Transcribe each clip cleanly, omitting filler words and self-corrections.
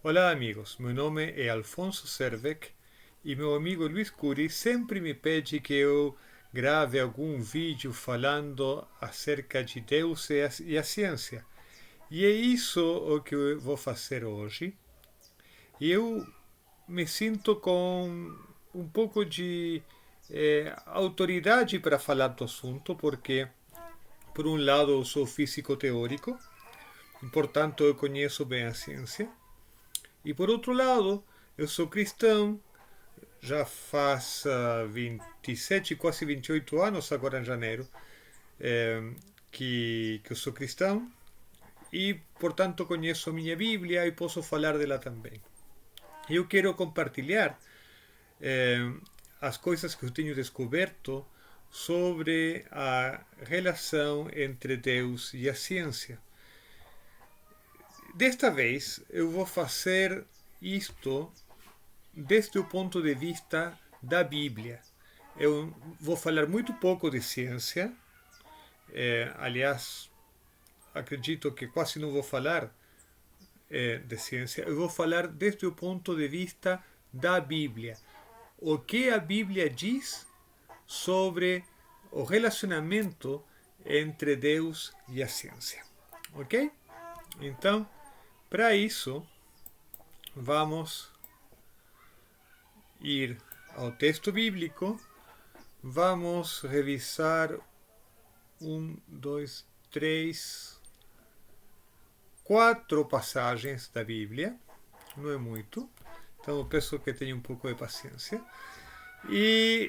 Olá, amigos. Meu nome é Alfonso Servec e meu amigo Luiz Curi sempre me pede que eu grave algum vídeo falando acerca de Deus e a ciência. E é isso o que eu vou fazer hoje. E eu me sinto com um pouco de autoridade para falar do assunto, porque, por um lado, eu sou físico teórico, e, portanto, eu conheço bem a ciência. E por outro lado, eu sou cristão, já faz 27, quase 28 anos, agora em janeiro, que eu sou cristão e, portanto, conheço a minha Bíblia e posso falar dela também. Eu quero compartilhar eh, as coisas que eu tenho descoberto sobre a relação entre Deus e a ciência. Desta vez eu vou fazer isto desde o ponto de vista da Bíblia. Eu vou falar muito pouco de ciência, aliás, acredito que quase não vou falar de ciência, eu vou falar desde o ponto de vista da Bíblia. O que a Bíblia diz sobre o relacionamento entre Deus e a ciência. Ok? Então, para isso, vamos ir ao texto bíblico, vamos revisar dois, três, quatro passagens da Bíblia, não é muito, então eu peço que tenham um pouco de paciência. E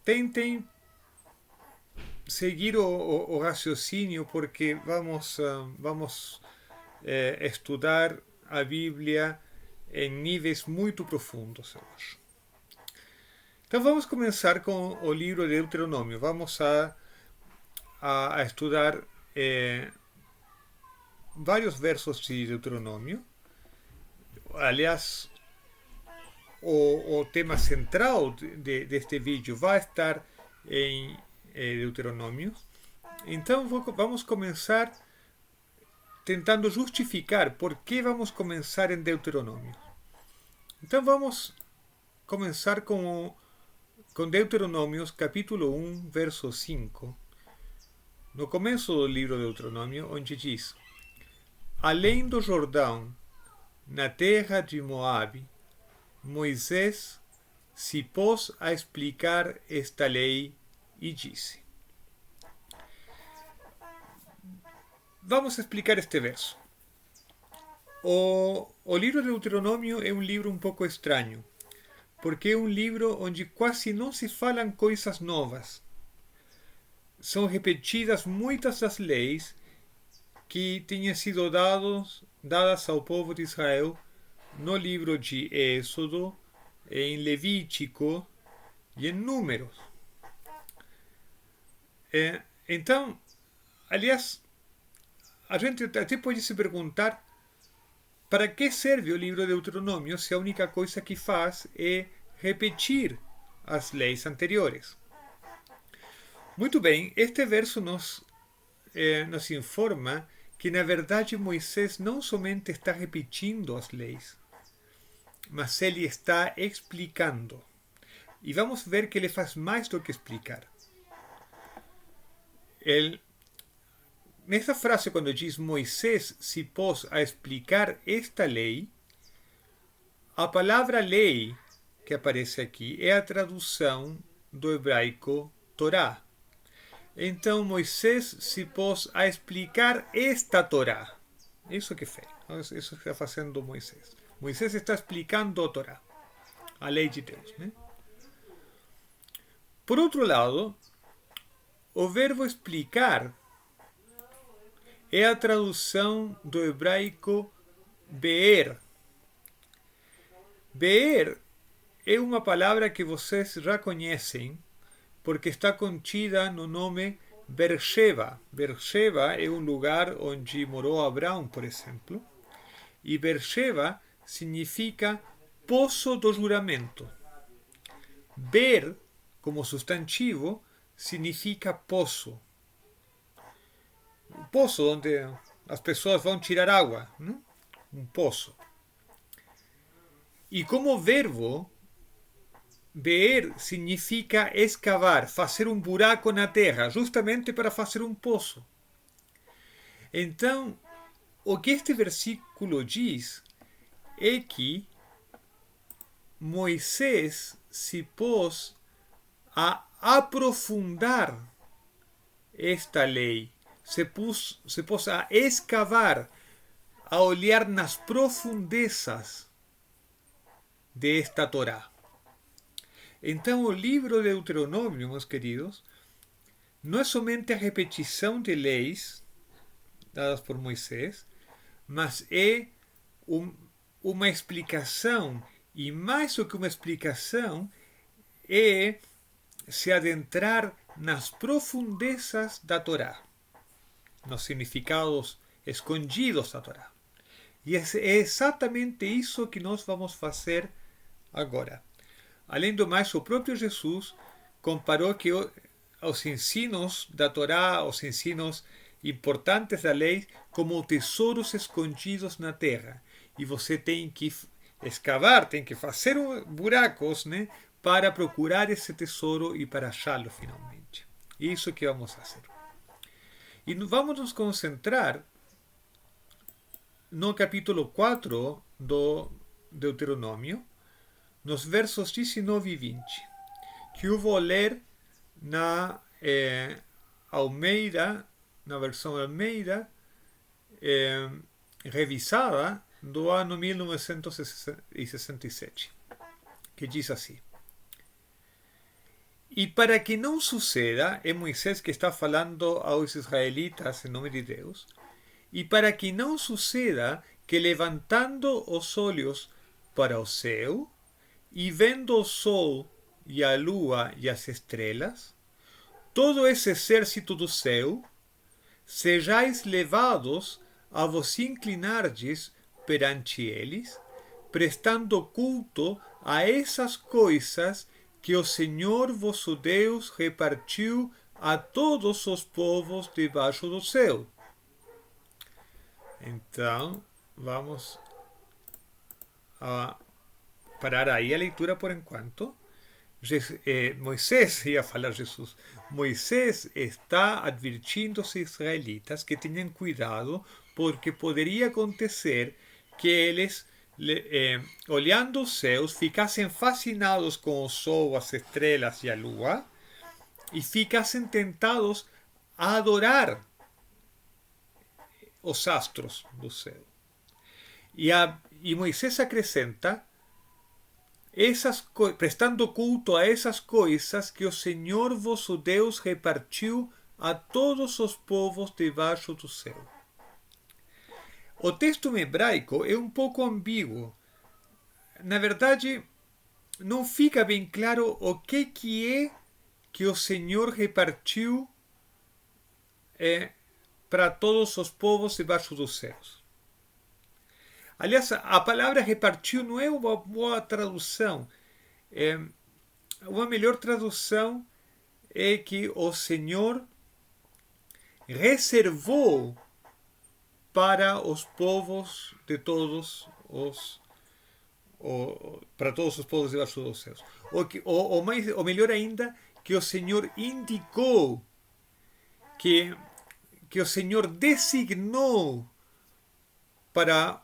tentem seguir o raciocínio, porque vamos estudar a Bíblia em níveis muito profundos, eu acho. Então vamos começar com o livro de Deuteronômio. Vamos a estudar vários versos de Deuteronômio. Aliás, o tema central deste vídeo vai estar em Deuteronômio. Então vamos começar tentando justificar por que vamos começar em Deuteronômio. Então vamos começar com Deuteronômio, capítulo 1, verso 5. No começo do livro de Deuteronômio, onde diz: além do Jordão, na terra de Moabe, Moisés se pôs a explicar esta lei e disse. Vamos explicar este verso. O livro de Deuteronômio é um livro um pouco estranho, porque é um livro onde quase não se falam coisas novas. São repetidas muitas das leis que tinham sido dadas ao povo de Israel no livro de Êxodo, em Levítico e em Números. Então, aliás, a gente até pode se perguntar para que serve o livro de Deuteronômio se a única coisa que faz é repetir as leis anteriores. Muito bem, este verso nos informa que, na verdade, Moisés não somente está repetindo as leis, mas ele está explicando. E vamos ver que ele faz mais do que explicar. Nessa frase, quando diz Moisés se pôs a explicar esta lei, a palavra lei que aparece aqui é a tradução do hebraico Torá. Então Moisés se pôs a explicar esta Torá. Isso que fez. Isso que está fazendo Moisés. Moisés está explicando a Torá, a lei de Deus, né? Por outro lado, o verbo explicar é a tradução do hebraico be'er. Be'er é uma palavra que vocês já conhecem, porque está contida no nome Beersheba. Beersheba é um lugar onde morou Abraão, por exemplo. E Beersheba significa poço do juramento. Ber, como substantivo, significa poço. Um poço onde as pessoas vão tirar água, né? Um poço. E como verbo, ver significa escavar, fazer um buraco na terra, justamente para fazer um poço. Então, o que este versículo diz é que Moisés se pôs a aprofundar esta lei, se pôs a escavar, a olhar nas profundezas desta Torá. Então, o livro de Deuteronômio, meus queridos, não é somente a repetição de leis dadas por Moisés, mas é uma explicação, e mais do que uma explicação, é se adentrar nas profundezas da Torá, nos significados escondidos da Torá. E é exatamente isso que nós vamos fazer agora. Além do mais, o próprio Jesus comparou que os ensinos da Torá, os ensinos importantes da lei, como tesouros escondidos na terra. E você tem que escavar, tem que fazer buracos, né, para procurar esse tesouro e para achá-lo finalmente. Isso que vamos fazer. E vamos nos concentrar no capítulo 4 do Deuteronômio, nos versos 19 e 20, que eu vou ler na Almeida, na versão Almeida, revisada do ano 1967, que diz assim: E para que não suceda, é Moisés que está falando aos israelitas em nome de Deus, e para que não suceda que levantando os olhos para o céu, e vendo o sol e a lua e as estrelas, todo esse exército do céu, sejais levados a vos inclinardes perante eles, prestando culto a essas coisas que o Senhor vosso Deus repartiu a todos os povos debaixo do céu. Então, vamos a parar aí a leitura por enquanto. Moisés, ia falar Jesus, Moisés está advirtindo aos israelitas que tenham cuidado, porque poderia acontecer que eles, olhando os céus, ficassem fascinados com o sol, as estrelas e a lua, e ficassem tentados a adorar os astros do céu. E Moisés acrescenta, prestando culto a essas coisas que o Senhor vosso Deus repartiu a todos os povos debaixo do céu. O texto em hebraico é um pouco ambíguo. Na verdade, não fica bem claro o que é que o Senhor repartiu para todos os povos debaixo dos céus. Aliás, a palavra repartiu não é uma boa tradução. Uma melhor tradução é que o Senhor reservou para os povos de todos os para todos os povos debaixo dos céus. Ou melhor ainda, que o Senhor indicou, que o Senhor designou para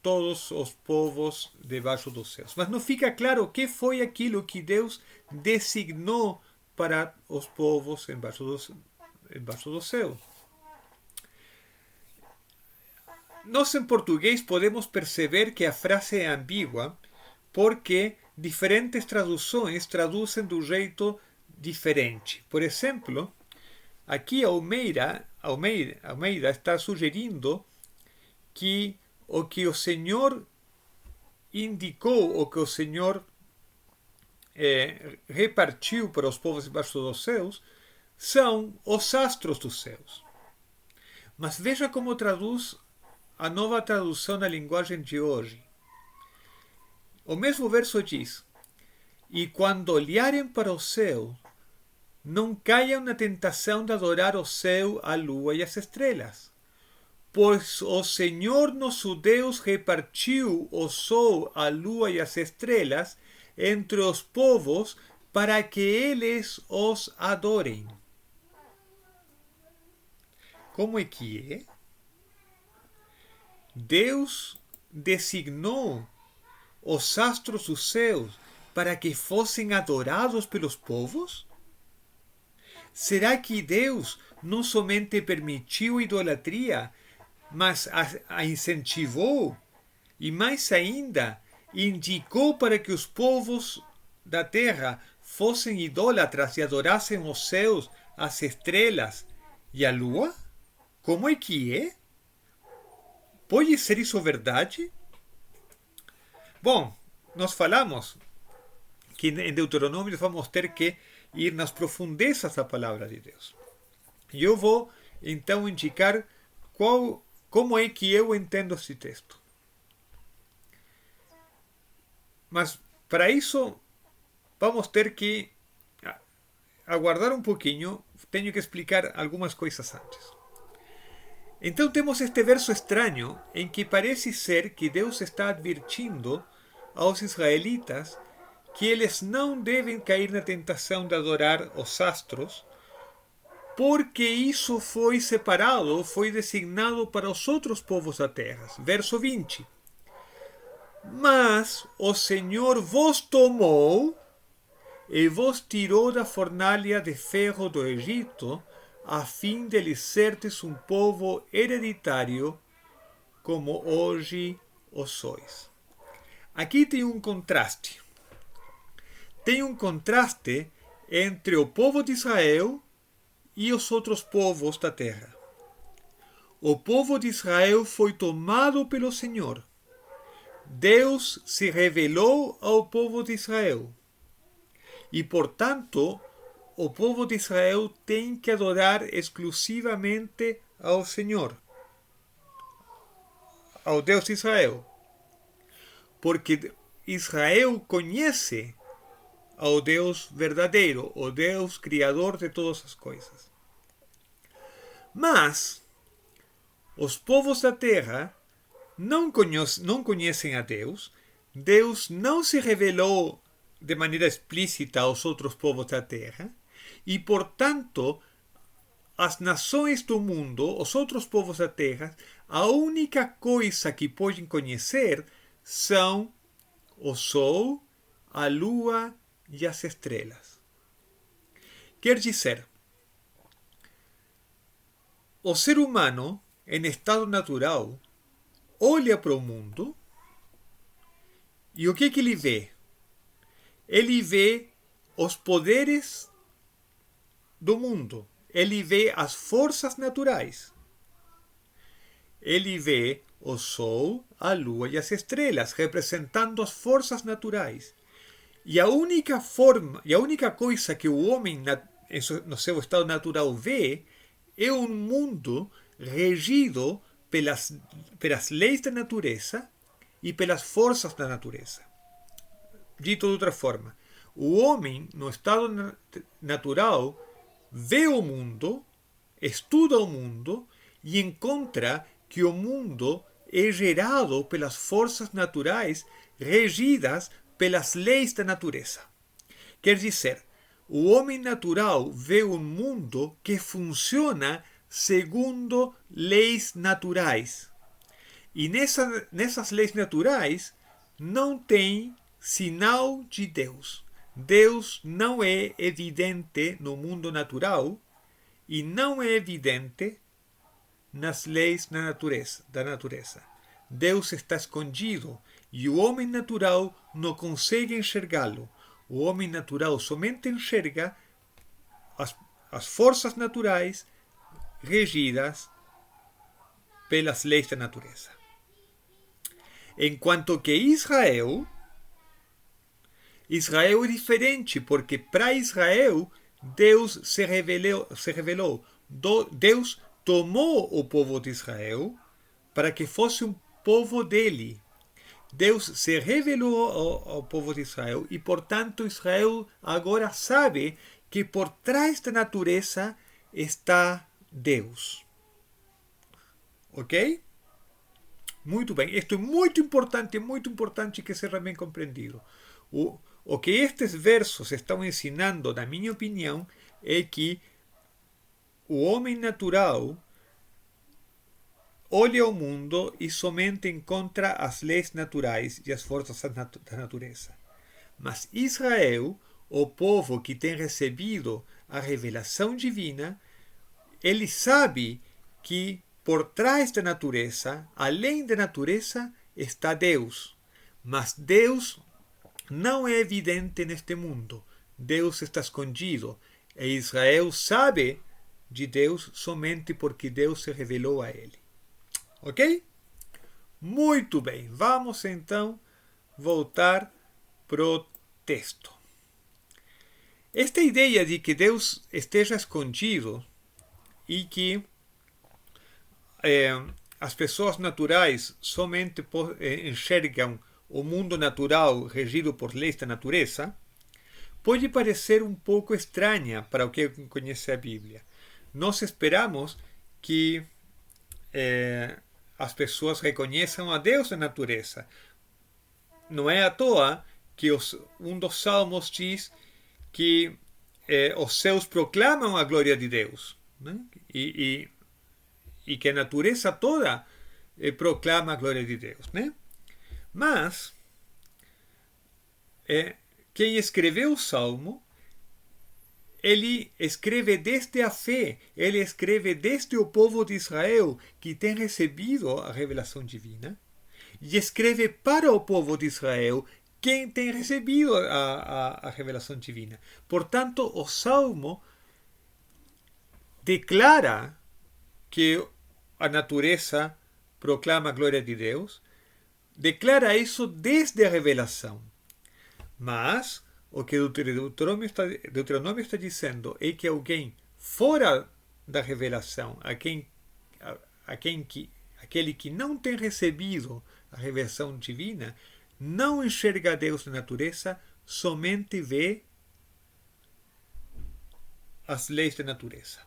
todos os povos debaixo dos céus. Mas não fica claro o que foi aquilo que Deus designou para os povos embaixo do céu. Nós em português podemos perceber que a frase é ambígua porque diferentes traduções traduzem de um jeito diferente. Por exemplo, aqui Almeida está sugerindo que o que o Senhor indicou, o que o Senhor repartiu para os povos debaixo dos céus, são os astros dos céus. Mas veja como traduz a nova tradução na linguagem de hoje. O mesmo verso diz: E quando olharem para o céu, não caiam na tentação de adorar o céu, a lua e as estrelas, Pois o Senhor nosso Deus repartiu o sol, a lua e as estrelas entre os povos para que eles os adorem. Como é que é? Deus designou os astros dos céus para que fossem adorados pelos povos? Será que Deus não somente permitiu a idolatria, mas a incentivou e, mais ainda, indicou para que os povos da terra fossem idólatras e adorassem os céus, as estrelas e a lua? Como é que é? Pode ser isso verdade? Bom, nós falamos que em Deuteronômio vamos ter que ir nas profundezas da palavra de Deus. E eu vou então indicar como é que eu entendo esse texto. Mas para isso vamos ter que aguardar um pouquinho, tenho que explicar algumas coisas antes. Então temos este verso estranho em que parece ser que Deus está advertindo aos israelitas que eles não devem cair na tentação de adorar os astros, porque isso foi separado, foi designado para os outros povos da terra. Verso 20. Mas o Senhor vos tomou e vos tirou da fornalha de ferro do Egito, a fim de lhe serdes um povo hereditário, como hoje o sois. Aqui tem um contraste. Tem um contraste entre o povo de Israel e os outros povos da terra. O povo de Israel foi tomado pelo Senhor. Deus se revelou ao povo de Israel. E, portanto, o povo de Israel tem que adorar exclusivamente ao Senhor, ao Deus de Israel. Porque Israel conhece ao Deus verdadeiro, o Deus criador de todas as coisas. Mas os povos da terra não conhecem a Deus. Deus não se revelou de maneira explícita aos outros povos da terra. E, portanto, as nações do mundo, os outros povos da terra, a única coisa que podem conhecer são o sol, a lua e as estrelas. Quer dizer, o ser humano, em estado natural, olha para o mundo e o que ele vê? Ele vê os poderes do mundo. Ele vê as forças naturais. Ele vê o sol, a lua e as estrelas, representando as forças naturais. E a única forma, e a única coisa que o homem no seu estado natural vê é um mundo regido pelas leis da natureza e pelas forças da natureza. Dito de outra forma, o homem, no estado natural, vê o mundo, estuda o mundo e encontra que o mundo é gerado pelas forças naturais regidas pelas leis da natureza. Quer dizer, o homem natural vê um mundo que funciona segundo leis naturais. E nessas leis naturais não tem sinal de Deus. Deus não é evidente no mundo natural e não é evidente nas leis da natureza. Deus está escondido e o homem natural não consegue enxergá-lo. O homem natural somente enxerga as forças naturais regidas pelas leis da natureza. Enquanto que Israel é diferente, porque para Israel Deus se revelou. Deus tomou o povo de Israel para que fosse um povo dele. Deus se revelou ao povo de Israel e, portanto, Israel agora sabe que por trás da natureza está Deus. Ok? Muito bem. Isto é muito importante que seja bem compreendido. O que estes versos estão ensinando, na minha opinião, é que o homem natural olha o mundo e somente encontra as leis naturais e as forças da natureza. Mas Israel, o povo que tem recebido a revelação divina, ele sabe que por trás da natureza, além da natureza, está Deus. Mas Deus não é evidente neste mundo. Deus está escondido. E Israel sabe de Deus somente porque Deus se revelou a ele. Ok? Muito bem. Vamos então voltar pro texto. Esta ideia de que Deus esteja escondido e que as pessoas naturais somente enxergam o mundo natural regido por leis da natureza, pode parecer um pouco estranha para o que conhece a Bíblia. Nós esperamos que as pessoas reconheçam a Deus na natureza. Não é à toa que um dos salmos diz que os céus proclamam a glória de Deus, né? E que a natureza toda proclama a glória de Deus, né? Mas quem escreveu o salmo, ele escreve desde a fé, ele escreve desde o povo de Israel que tem recebido a revelação divina, e escreve para o povo de Israel quem tem recebido a revelação divina. Portanto, o salmo declara que a natureza proclama a glória de Deus, declara isso desde a revelação. Mas o que Deuteronômio está dizendo é que alguém fora da revelação, aquele que não tem recebido a revelação divina, não enxerga Deus na natureza, somente vê as leis da natureza.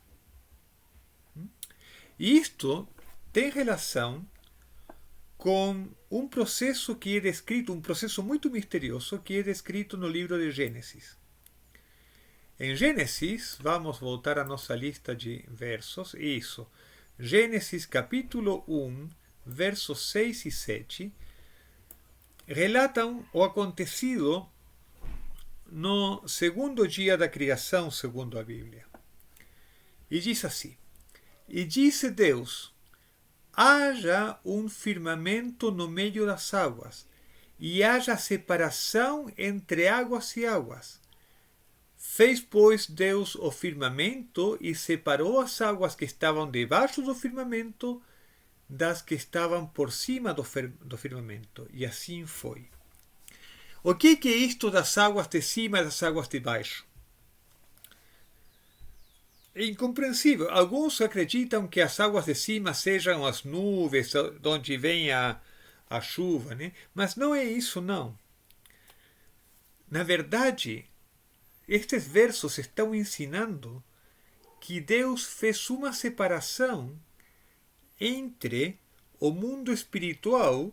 E isto tem relação com um processo que é descrito, um processo muito misterioso que é descrito no livro de Gênesis. Em Gênesis, vamos voltar à nossa lista de versos, isso. Gênesis capítulo 1, versos 6 e 7, relatam o acontecido no segundo dia da criação, segundo a Bíblia. E diz assim: E disse Deus: haja um firmamento no meio das águas, e haja separação entre águas e águas. Fez, pois, Deus o firmamento e separou as águas que estavam debaixo do firmamento das que estavam por cima do firmamento. E assim foi. O que é isto das águas de cima e das águas de baixo? É incompreensível. Alguns acreditam que as águas de cima sejam as nuvens de onde vem a chuva, né? Mas não é isso, não. Na verdade, estes versos estão ensinando que Deus fez uma separação entre o mundo espiritual,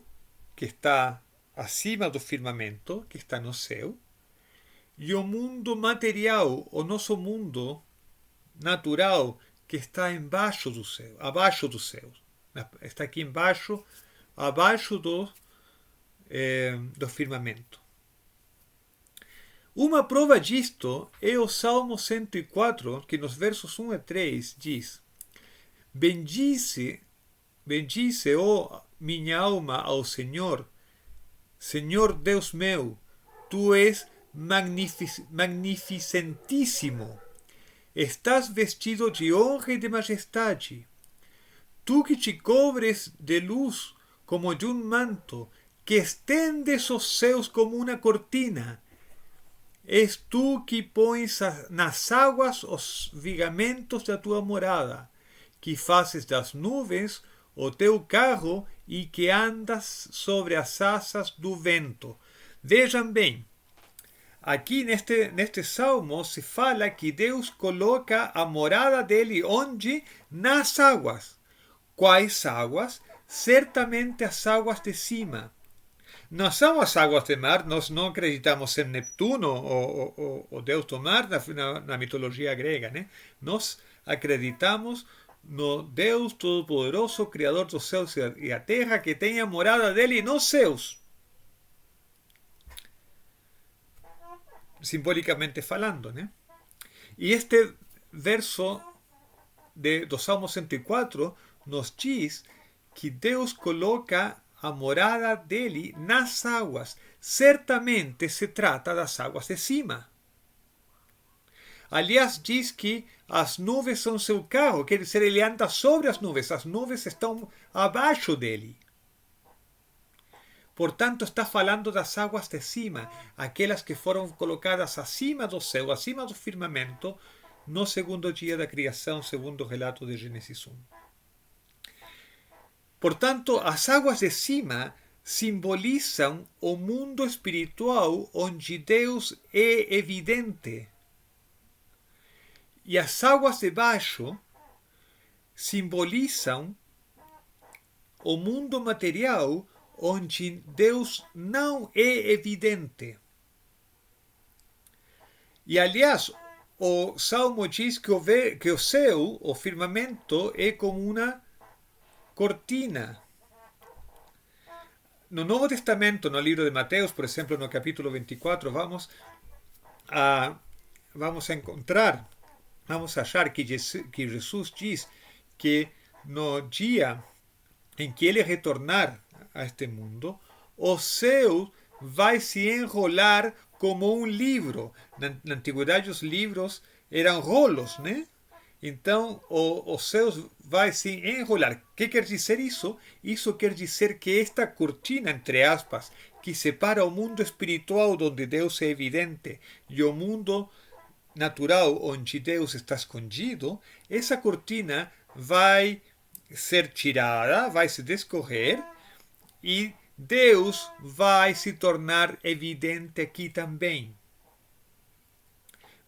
que está acima do firmamento, que está no céu, e o mundo material, o nosso mundo natural, que está embaixo do céu, abaixo do céu. Está aqui embaixo, abaixo do firmamento. Uma prova disto é o Salmo 104, que nos versos 1 e 3 diz: Bendize, ó minha alma, ao Senhor. Senhor Deus meu, tu és magnificentíssimo. Estás vestido de honra e de majestade. Tu que te cobres de luz como de um manto, que estendes os céus como uma cortina. És tu que pões nas águas os vigamentos da tua morada, que fazes das nuvens o teu carro e que andas sobre as asas do vento. Vejam bem, aqui neste salmo se fala que Deus coloca a morada dele onde? Nas águas. Quais águas? Certamente as águas de cima. Não são as águas do mar, nós não acreditamos em Neptuno, o deus do mar, na mitologia grega, né? Nós acreditamos no Deus Todo-Poderoso, Criador dos céus e a terra, que tem a morada dele nos céus. Simbolicamente falando, né? E este verso do Salmo 104 nos diz que Deus coloca a morada dele nas águas. Certamente se trata das águas de cima. Aliás, diz que as nuvens são seu carro, quer dizer, ele anda sobre as nuvens estão abaixo dele. Portanto, está falando das águas de cima, aquelas que foram colocadas acima do céu, acima do firmamento, no segundo dia da criação, segundo o relato de Gênesis 1. Portanto, as águas de cima simbolizam o mundo espiritual onde Deus é evidente. E as águas de baixo simbolizam o mundo material onde Deus não é evidente. E, aliás, o Salmo diz que o céu, o firmamento, é como uma cortina. No Novo Testamento, no livro de Mateus, por exemplo, no capítulo 24, vamos a encontrar, vamos a achar que Jesus diz que no dia em que ele retornar a este mundo, o céu vai se enrolar como um livro. Na antiguidade, os livros eram rolos, né? Então, o céu vai se enrolar. O que quer dizer isso? Isso quer dizer que esta cortina, entre aspas, que separa o mundo espiritual, onde Deus é evidente, e o mundo natural, onde Deus está escondido, essa cortina vai ser tirada, vai se descorrer, e Deus vai se tornar evidente aqui também.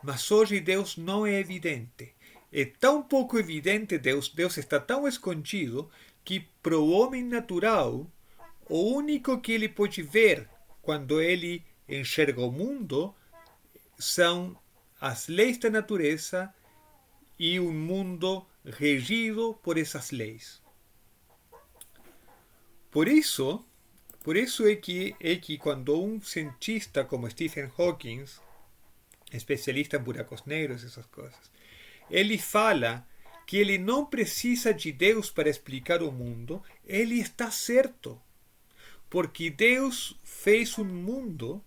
Mas hoje Deus não é evidente. É tão pouco evidente Deus está tão escondido, que para o homem natural, o único que ele pode ver quando ele enxerga o mundo são as leis da natureza e um mundo regido por essas leis. Por isso é que quando um cientista como Stephen Hawking, especialista em buracos negros, essas coisas, ele fala que ele não precisa de Deus para explicar o mundo, ele está certo. Porque Deus fez um mundo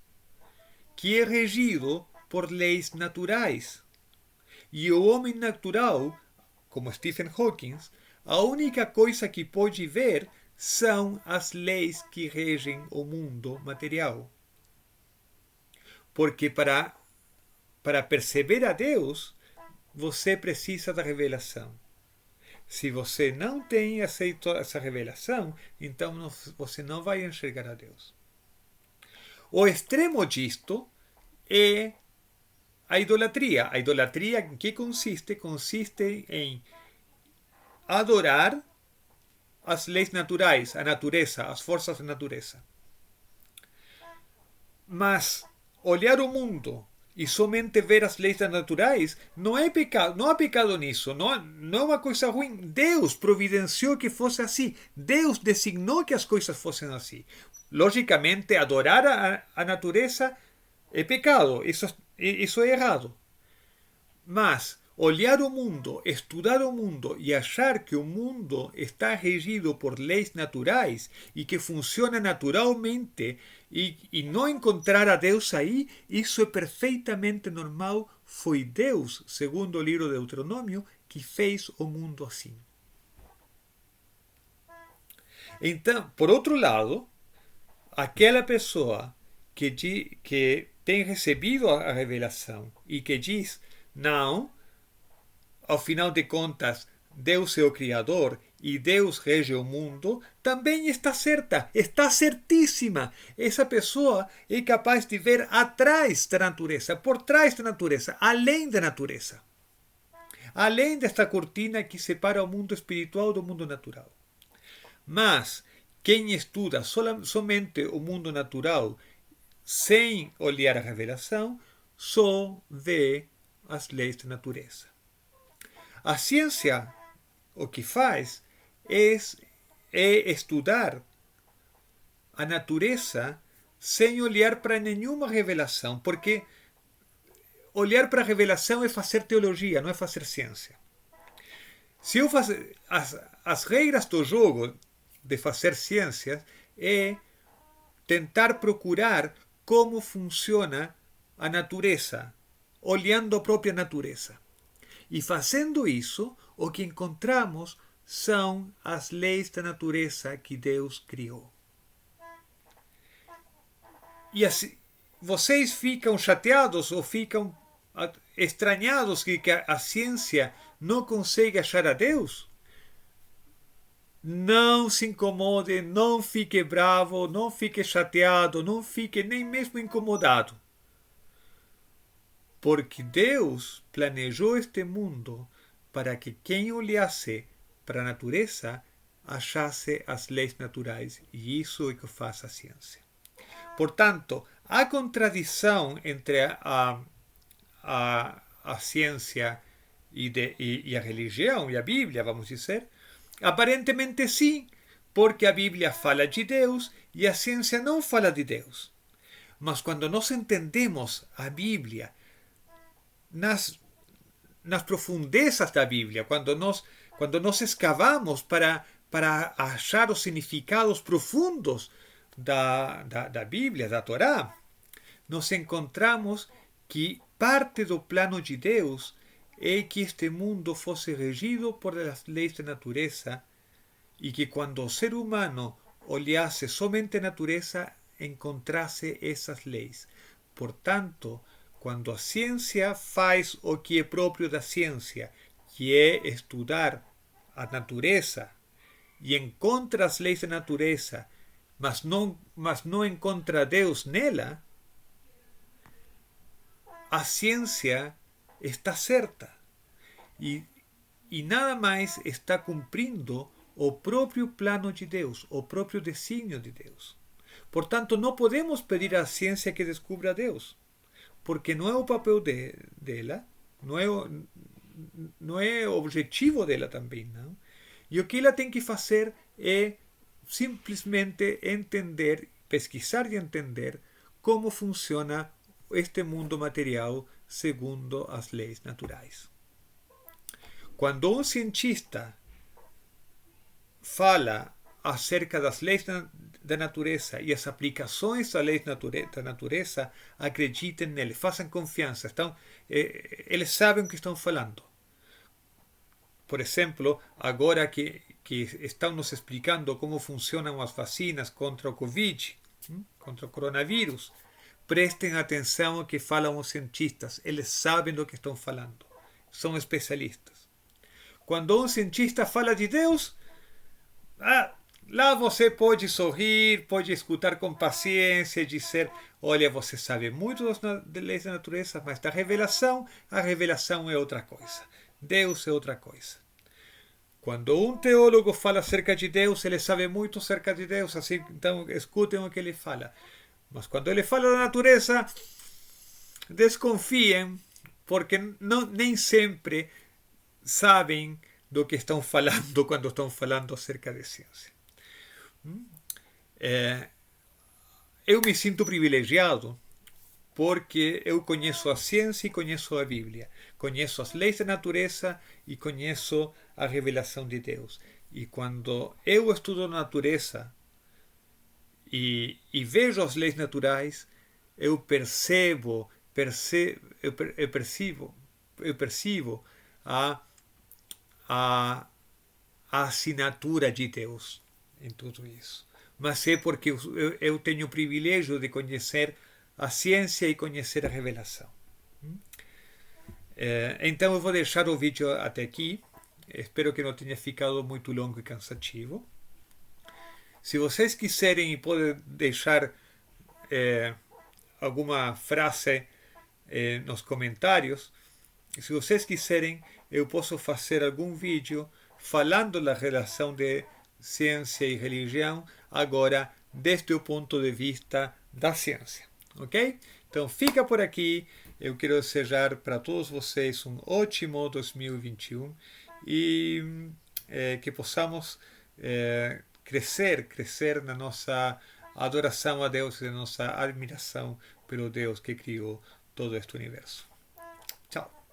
que é regido por leis naturais. E o homem natural, como Stephen Hawking, a única coisa que pode ver são as leis que regem o mundo material. Porque para perceber a Deus, você precisa da revelação. Se você não tem aceito essa revelação, então você não vai enxergar a Deus. O extremo disto é a idolatria. A idolatria em que consiste? Consiste em adorar as leis naturais, a natureza, as forças da natureza. Mas olhar o mundo e somente ver as leis naturais não é pecado, não há pecado nisso, não é uma coisa ruim. Deus providenciou que fosse assim. Deus designou que as coisas fossem assim. Logicamente, adorar a natureza é pecado, isso é errado. Mas olhar o mundo, estudar o mundo e achar que o mundo está regido por leis naturais e que funciona naturalmente e não encontrar a Deus aí, isso é perfeitamente normal. Foi Deus, segundo o livro de Deuteronômio, que fez o mundo assim. Então, por outro lado, aquela pessoa que tem recebido a revelação e que diz, não, ao final de contas, Deus é o Criador e Deus rege o mundo, também está certa, está certíssima. Essa pessoa é capaz de ver atrás da natureza, por trás da natureza, além da natureza. além desta cortina que separa o mundo espiritual do mundo natural. Mas quem estuda somente o mundo natural sem olhar a revelação, só vê as leis da natureza. A ciência, o que faz é estudar a natureza sem olhar para nenhuma revelação, porque olhar para a revelação é fazer teologia, não é fazer ciência. Se eu fazer as regras do jogo de fazer ciências é tentar procurar como funciona a natureza, olhando a própria natureza. E fazendo isso, o que encontramos são as leis da natureza que Deus criou. E assim, vocês ficam chateados ou ficam estranhados que a ciência não consegue achar a Deus? Não se incomode, não fique bravo, não fique chateado, não fique nem mesmo incomodado. Porque Deus planejou este mundo para que quem olhasse para a natureza achasse as leis naturais, e isso é o que faz a ciência. Portanto, há contradição entre a ciência e a religião e a Bíblia, vamos dizer. Aparentemente sim, porque a Bíblia fala de Deus e a ciência não fala de Deus. Mas quando nós entendemos a Bíblia nas profundezas da Bíblia, quando nós escavamos para achar os significados profundos da Bíblia, da Torá, nós encontramos que parte do plano de Deus é que este mundo fosse regido por as leis da natureza e que quando o ser humano olhasse somente a natureza, encontrasse essas leis. Portanto, quando a ciência faz o que é próprio da ciência, que é estudar a natureza, e encontra as leis da natureza, mas não encontra Deus nela, a ciência está certa e nada mais está cumprindo o próprio plano de Deus, o próprio desígnio de Deus. Portanto, não podemos pedir à ciência que descubra Deus, porque não é o papel dela, não é o objetivo dela também, não? E o que ela tem que fazer é simplesmente entender, pesquisar e entender como funciona este mundo material segundo as leis naturais. Quando um cientista fala acerca das leis da natureza e as aplicações das leis da natureza, acreditem nele, façam confiança. Eles sabem o que estão falando. Por exemplo, agora que estão nos explicando como funcionam as vacinas contra o Covid, contra o coronavírus, prestem atenção ao que falam os cientistas. Eles sabem do que estão falando. São especialistas. Quando um cientista fala de Deus, lá você pode sorrir, pode escutar com paciência e dizer: olha, você sabe muito das leis da natureza, mas da revelação, a revelação é outra coisa. Deus é outra coisa. Quando um teólogo fala acerca de Deus, ele sabe muito acerca de Deus, assim, então escutem o que ele fala. Mas quando ele fala da natureza, desconfiem, porque nem sempre sabem do que estão falando quando estão falando acerca de ciência. Eu me sinto privilegiado porque eu conheço a ciência e conheço a Bíblia. Conheço as leis da natureza e conheço a revelação de Deus. E quando eu estudo a natureza e vejo as leis naturais, eu percebo a assinatura de Deus em tudo isso. Mas é porque eu tenho o privilégio de conhecer a ciência e conhecer a revelação. Então eu vou deixar o vídeo até aqui. Espero que não tenha ficado muito longo e cansativo. Se vocês quiserem e podem deixar alguma frase nos comentários, se vocês quiserem, eu posso fazer algum vídeo falando da relação de ciência e religião, agora desde o ponto de vista da ciência, ok? Então fica por aqui, eu quero desejar para todos vocês um ótimo 2021 e que possamos crescer na nossa adoração a Deus e na nossa admiração pelo Deus que criou todo este universo. Tchau!